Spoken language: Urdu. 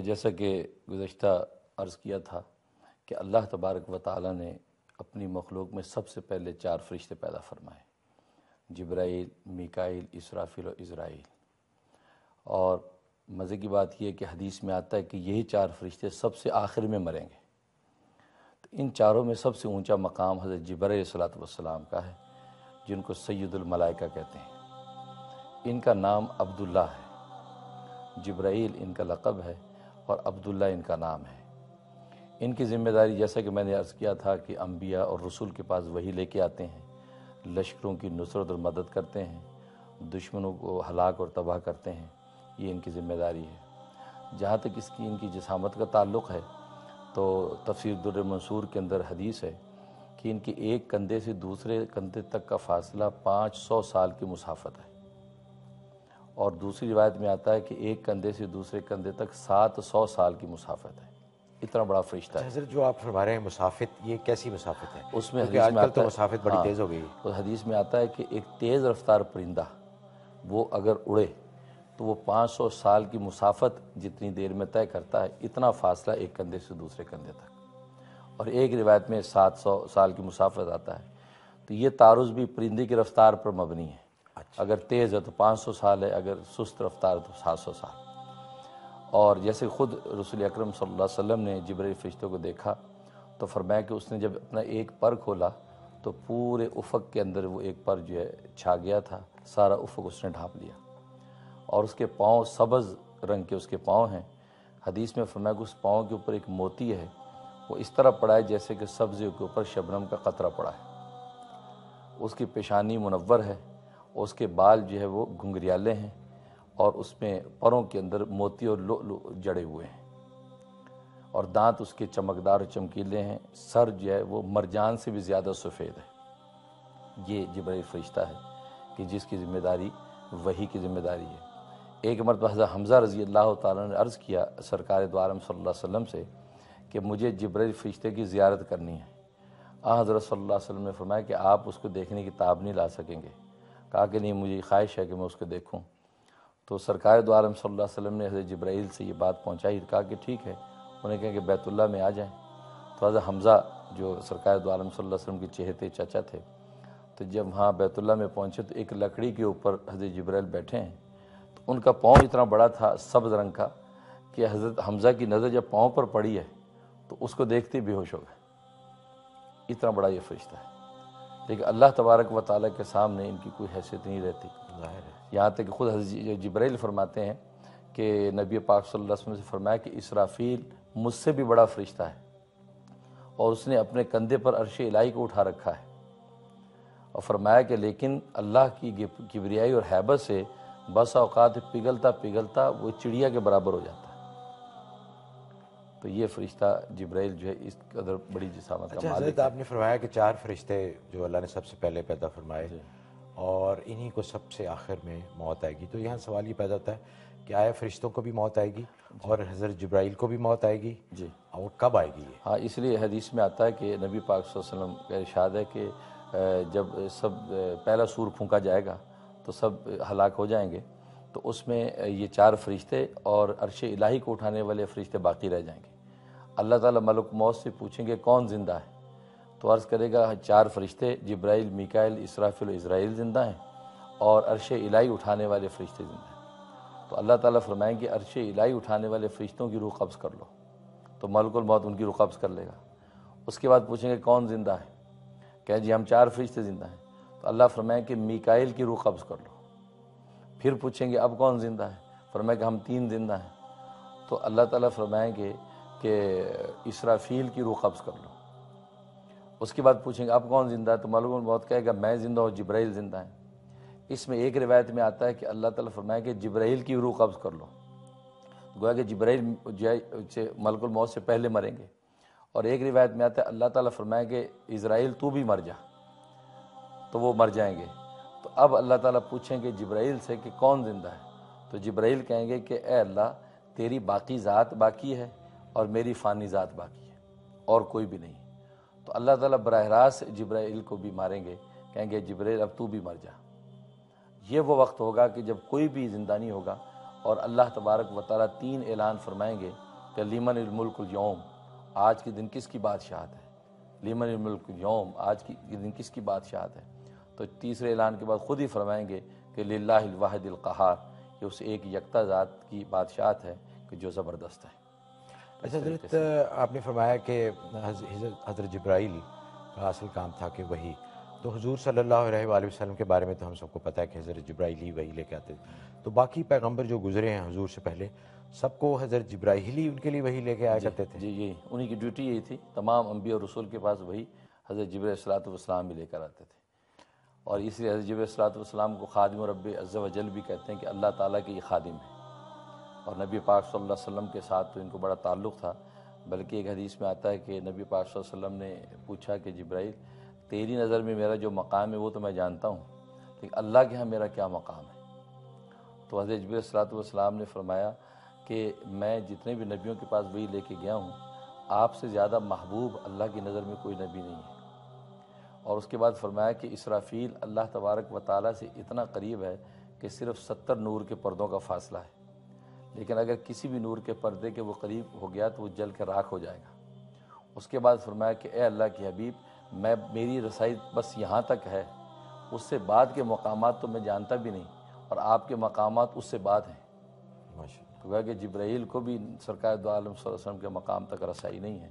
جیسا کہ گزشتہ عرض کیا تھا کہ اللہ تبارک و تعالی نے اپنی مخلوق میں سب سے پہلے 4 فرشتے پیدا فرمائے، جبرائیل، میکائیل، اسرافیل اور عزرائیل۔ اور مزے کی بات یہ ہے کہ حدیث میں آتا ہے کہ یہی 4 فرشتے سب سے آخر میں مریں گے۔ تو ان چاروں میں سب سے اونچا مقام حضرت جبرائیل علیہ الصلوۃ والسلام کا ہے، جن کو سید الملائکہ کہتے ہیں۔ ان کا نام عبداللہ ہے، جبرائیل ان کا لقب ہے اور عبداللہ ان کا نام ہے۔ ان کی ذمہ داری، جیسا کہ میں نے عرض کیا تھا، کہ انبیاء اور رسول کے پاس وحی لے کے آتے ہیں، لشکروں کی نصرت اور مدد کرتے ہیں، دشمنوں کو ہلاک اور تباہ کرتے ہیں، یہ ان کی ذمہ داری ہے۔ جہاں تک ان کی جسامت کا تعلق ہے تو تفسیر در منصور کے اندر حدیث ہے کہ ان کے ایک کندھے سے دوسرے کندھے تک کا فاصلہ 500 سال کی مسافت ہے، اور دوسری روایت میں آتا ہے کہ ایک کندھے سے دوسرے کندھے تک 700 سال کی مسافت ہے۔ اتنا بڑا فرشتہ ہے۔ حضرت جو آپ فرما رہے ہیں مسافت، یہ کیسی مسافت ہے؟ اس میں کیونکہ حدیث آج میں کل آتا تو ہے، مسافت بڑی تیز ہو گئی ہے۔ تو حدیث میں آتا ہے کہ ایک تیز رفتار پرندہ وہ اگر اڑے تو وہ 500 سال کی مسافت جتنی دیر میں طے کرتا ہے، اتنا فاصلہ ایک کندھے سے دوسرے کندھے تک، اور ایک روایت میں 700 سال کی مسافت آتا ہے۔ تو یہ تعارض بھی پرندے کی رفتار پر مبنی ہے، اگر تیز ہے تو 500 سال ہے، اگر سست رفتار ہے تو 700 سال۔ اور جیسے خود رسول اکرم صلی اللہ علیہ وسلم نے جبرائیل فرشتے کو دیکھا تو فرمایا کہ اس نے جب اپنا ایک پر کھولا تو پورے افق کے اندر وہ ایک پر جو ہے چھا گیا تھا، سارا افق اس نے ڈھانپ لیا، اور اس کے پاؤں سبز رنگ کے اس کے پاؤں ہیں۔ حدیث میں فرمایا کہ اس پاؤں کے اوپر ایک موتی ہے، وہ اس طرح پڑا ہے جیسے کہ سبزے کے اوپر شبنم کا قطرہ پڑا ہے۔ اس کی پیشانی منور ہے، اور اس کے بال جو ہے وہ گھنگریالے ہیں، اور اس میں پروں کے اندر موتی اور لؤلؤ جڑے ہوئے ہیں، اور دانت اس کے چمکدار اور چمکیلے ہیں۔ سر جو ہے وہ مرجان سے بھی زیادہ سفید ہے۔ یہ جبرائیل فرشتہ ہے کہ جس کی ذمہ داری وحی کی ذمہ داری ہے۔ ایک مرتبہ حضرت حمزہ رضی اللہ تعالیٰ نے عرض کیا سرکار دو عالم صلی اللہ علیہ وسلم سے کہ مجھے جبرائیل فرشتے کی زیارت کرنی ہے۔ حضرت صلی اللہ علیہ وسلم نے فرمایا کہ آپ اس کو دیکھنے کی تاب نہیں لا سکیں گے۔ کہا کہ نہیں، مجھے خواہش ہے کہ میں اس کو دیکھوں۔ تو سرکار دو عالم صلی اللہ علیہ وسلم نے حضرت جبرائیل سے یہ بات پہنچائی، کہا کہ ٹھیک ہے، انہیں کہا کہ بیت اللہ میں آ جائیں۔ تو حضرت حمزہ جو سرکار دو عالم صلی اللہ علیہ وسلم کے چہیتے چچا تھے، تو جب وہاں بیت اللہ میں پہنچے تو ایک لکڑی کے اوپر حضرت جبرائیل بیٹھے ہیں، تو ان کا پاؤں اتنا بڑا تھا سبز رنگ کا کہ حضرت حمزہ کی نظر جب پاؤں پر پڑی ہے تو اس کو دیکھتے ہی بے ہوش ہو گئے۔ اتنا بڑا یہ فرشتہ ہے، لیکن اللہ تبارک و تعالیٰ کے سامنے ان کی کوئی حیثیت نہیں رہتی۔ یہاں تک کہ خود حضرت جبرائیل فرماتے ہیں کہ نبی پاک صلی اللہ علیہ وسلم سے فرمایا کہ اسرافیل مجھ سے بھی بڑا فرشتہ ہے، اور اس نے اپنے کندھے پر عرش الہی کو اٹھا رکھا ہے، اور فرمایا کہ لیکن اللہ کی کبریائی اور ہیبت سے بس اوقات پگھلتا پگھلتا وہ چڑیا کے برابر ہو جاتا ہے۔ تو یہ فرشتہ جبرائیل جو ہے اس قدر بڑی جسامت کا مالک حضرت ہے۔ آپ نے فرمایا کہ 4 فرشتے جو اللہ نے سب سے پہلے پیدا فرمائے، اور انہی کو سب سے آخر میں موت آئے گی۔ تو یہاں سوال یہ پیدا ہوتا ہے کہ آیا فرشتوں کو بھی موت آئے گی اور حضرت جبرائیل کو بھی موت آئے گی؟ جی، اور کب آئے گی یہ؟ ہاں، اس لیے حدیث میں آتا ہے کہ نبی پاک صلی اللہ علیہ وسلم کا ارشاد ہے کہ جب سب پہلا سور پھونکا جائے گا تو سب ہلاک ہو جائیں گے، تو اس میں یہ 4 فرشتے اور عرش الہی کو اٹھانے والے فرشتے باقی رہ جائیں گے۔ اللہ تعالیٰ ملک موت سے پوچھیں گے کون زندہ ہے، تو عرض کرے گا 4 فرشتے جبرائیل، میکائیل، اسرافیل و عزرائیل زندہ ہیں، اور عرش الہی اٹھانے والے فرشتے زندہ ہیں۔ تو اللہ تعالیٰ فرمائیں گے عرش الہی اٹھانے والے فرشتوں کی روح قبض کر لو، تو ملک الموت ان کی روح قبض کر لے گا۔ اس کے بعد پوچھیں گے کون زندہ ہے، کہے جی ہم 4 فرشتے زندہ ہیں، تو اللہ فرمائیں کہ میکائیل کی روح قبض کر لو۔ پھر پوچھیں گے اب کون زندہ ہے، فرمائیں کہ ہم 3 زندہ ہیں، تو اللہ تعالیٰ فرمائیں گے کہ اسرافیل کی روح قبض کر لو۔ اس کے بعد پوچھیں گے اب کون زندہ ہے، تو ملک الموت کہے گا میں زندہ ہوں، جبرائیل زندہ ہیں۔ اس میں ایک روایت میں آتا ہے کہ اللہ تعالیٰ فرمائے کہ جبرائیل کی روح قبض کر لو، گویا کہ جبرائیل جو ملک الموت سے پہلے مریں گے۔ اور ایک روایت میں آتا ہے اللہ تعالیٰ فرمائے کہ اسرائیل تو بھی مر جا، تو وہ مر جائیں گے۔ تو اب اللہ تعالیٰ پوچھیں گے جبرائیل سے کہ کون زندہ ہے، تو جبرائیل کہیں گے کہ اے اللہ، تیری باقی ذات باقی ہے اور میری فانی ذات باقی ہے اور کوئی بھی نہیں. تو اللہ تعالیٰ براہ راست جبرائیل کو بھی ماریں گے, کہیں گے جبرائیل اب تو بھی مر جا. یہ وہ وقت ہوگا کہ جب کوئی بھی زندہ نہیں ہوگا, اور اللہ تبارک و تعالیٰ 3 اعلان فرمائیں گے کہ لیمن الملک اليوم, آج کے دن کس کی بادشاہت ہے, لیمن الملک اليوم, آج کی دن کس کی بادشاہت ہے. تو تیسرے اعلان کے بعد خود ہی فرمائیں گے کہ للہ الواحد القہار, کہ اس ایک یکتا ذات کی بادشاہت ہے کہ جو زبردست ہے. اچھا حضرت, آپ نے فرمایا کہ حضرت جبرائیل کا اصل کام تھا کہ وہی, تو حضور صلی اللہ علیہ وآلہ وسلم کے بارے میں تو ہم سب کو پتہ ہے کہ حضرت جبرائیل ہی وہی لے کے آتے تھے. تو باقی پیغمبر جو گزرے ہیں حضور سے پہلے, سب کو حضرت جبرائیل ہی ان کے لیے وہی لے کے آیا کرتے تھے؟ جی, یہی انہی کی ڈیوٹی یہی تھی. تمام انبیاء اور رسول کے پاس وہی حضرت جبرائیل صلاۃ والسلام بھی لے کر آتے تھے. اور اس لیے حضرت جبرائیل صلاۃ والسلام کو خادم رب عز و جل بھی کہتے ہیں کہ اللہ تعالیٰ کے یہ خادم ہیں. اور نبی پاک صلی اللہ علیہ وسلم کے ساتھ تو ان کو بڑا تعلق تھا, بلکہ ایک حدیث میں آتا ہے کہ نبی پاک صلی اللہ علیہ وسلم نے پوچھا کہ جبرائیل, تیری نظر میں میرا جو مقام ہے وہ تو میں جانتا ہوں, لیکن اللہ کے ہاں میرا کیا مقام ہے؟ تو حضرت جبرائیل صلاۃ والسلام نے فرمایا کہ میں جتنے بھی نبیوں کے پاس وہی لے کے گیا ہوں, آپ سے زیادہ محبوب اللہ کی نظر میں کوئی نبی نہیں ہے. اور اس کے بعد فرمایا کہ اسرافیل اللہ تبارک و تعالیٰ سے اتنا قریب ہے کہ صرف 70 نور کے پردوں کا فاصلہ ہے, لیکن اگر کسی بھی نور کے پردے کے وہ قریب ہو گیا تو وہ جل کے راکھ ہو جائے گا. اس کے بعد فرمایا کہ اے اللہ کے حبیب, میری رسائی بس یہاں تک ہے, اس سے بعد کے مقامات تو میں جانتا بھی نہیں, اور آپ کے مقامات اس سے بعد ہیں. تو کہا کہ جبرائیل کو بھی سرکار دو عالم صلی اللہ علیہ وسلم کے مقام تک رسائی نہیں ہے.